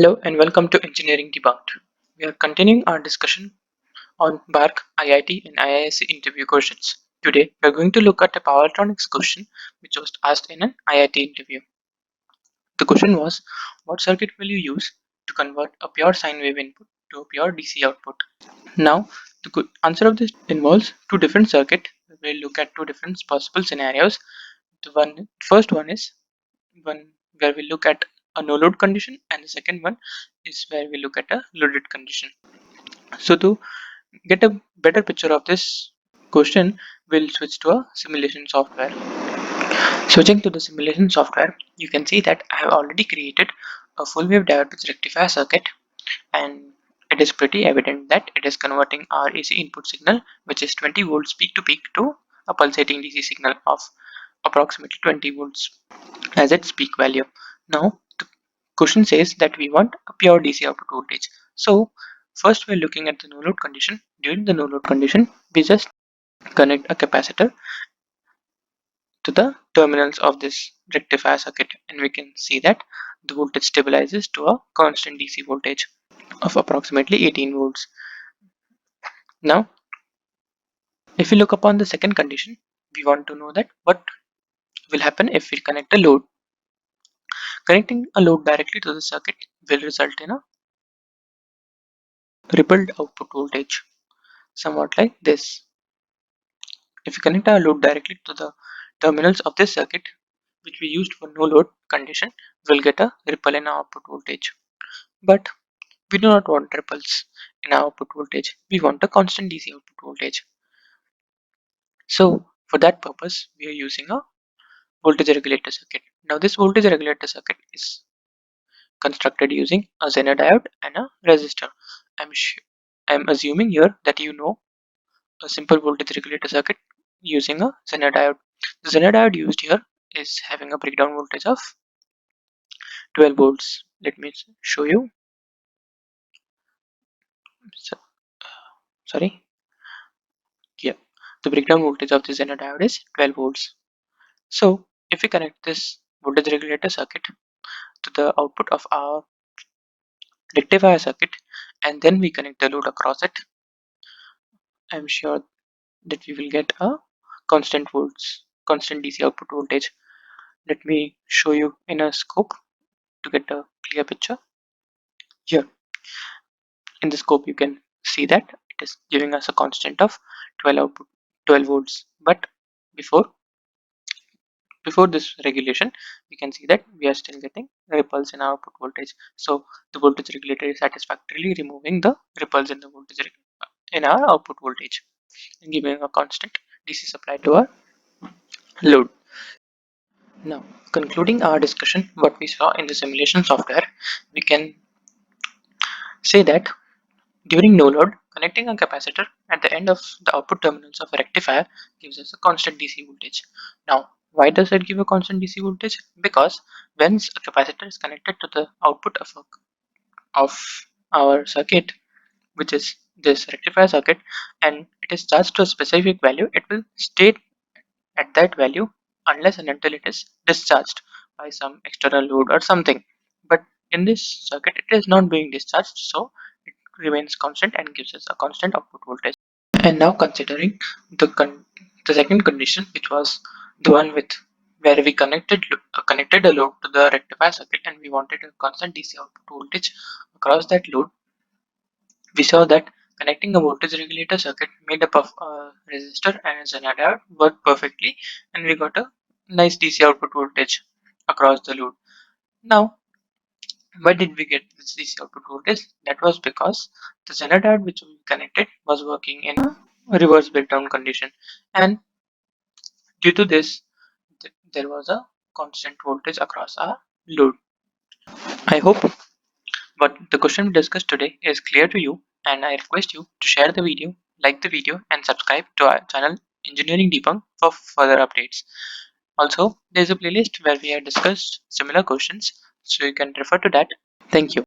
Hello and welcome to Engineering Debunked. We are continuing our discussion on BARC, IIT and IISC interview questions. Today we are going to look at a power electronics question which was asked in an IIT interview. The question was, what circuit will you use to convert a pure sine wave input to a pure DC output? Now the answer of this involves two different circuits. We'll look at two different possible scenarios. The first one is one where we look at a no load condition, and the second one is where we look at a loaded condition. So to get a better picture of this question, we'll switch to a simulation software. Switching to the simulation software, you can see that I have already created a full wave diode bridge rectifier circuit, and it is pretty evident that it is converting our AC input signal, which is 20 volts peak to peak, to a pulsating DC signal of approximately 20 volts as its peak value. Now the question says that we want a pure DC output voltage. So first we're looking at the no load condition. During the no load condition, we just connect a capacitor to the terminals of this rectifier circuit, and we can see that the voltage stabilizes to a constant DC voltage of approximately 18 volts. Now if we look upon the second condition, we want to know that what will happen if we connect a load. Connecting a load directly to the circuit will result in a rippled output voltage, somewhat like this. If we connect our load directly to the terminals of this circuit, which we used for no load condition, we'll get a ripple in our output voltage. But we do not want ripples in our output voltage. We want a constant DC output voltage. So for that purpose, we are using a voltage regulator circuit. Now this voltage regulator circuit is constructed using a Zener diode and a resistor. I'm assuming here that you know a simple voltage regulator circuit using a Zener diode. The Zener diode used here is having a breakdown voltage of 12 volts. Let me show you. So, sorry. Yeah, the breakdown voltage of the Zener diode is 12 volts. So if we connect this voltage regulator circuit to the output of our rectifier circuit, and then we connect the load across it, I'm sure that we will get a constant DC output voltage. Let me show you in a scope to get a clear picture. Here in the scope you can see that it is giving us a constant of 12 volts, but before this regulation we can see that we are still getting ripples in our output voltage. So the voltage regulator is satisfactorily removing the ripples in the voltage in our output voltage and giving a constant DC supply to our load. Now concluding our discussion, what we saw in the simulation software, we can say that during no load, connecting a capacitor at the end of the output terminals of a rectifier gives us a constant DC voltage. Now, why does it give a constant DC voltage? Because when a capacitor is connected to the output of our circuit, which is this rectifier circuit, and it is charged to a specific value, it will stay at that value unless and until it is discharged by some external load or something. But in this circuit, it is not being discharged, so it remains constant and gives us a constant output voltage. And now considering the second condition, which was the one with where we connected a load to the rectifier circuit and we wanted a constant DC output voltage across that load, we saw that connecting a voltage regulator circuit made up of a resistor and a Zener diode worked perfectly, and we got a nice DC output voltage across the load. Now, why did we get this DC output voltage? That was because the Zener diode which we connected was working in a reverse breakdown condition, and due to this, there was a constant voltage across our load. I hope what the question we discussed today is clear to you, and I request you to share the video, like the video, and subscribe to our channel Engineering Debunked for further updates. Also, there is a playlist where we have discussed similar questions, so you can refer to that. Thank you.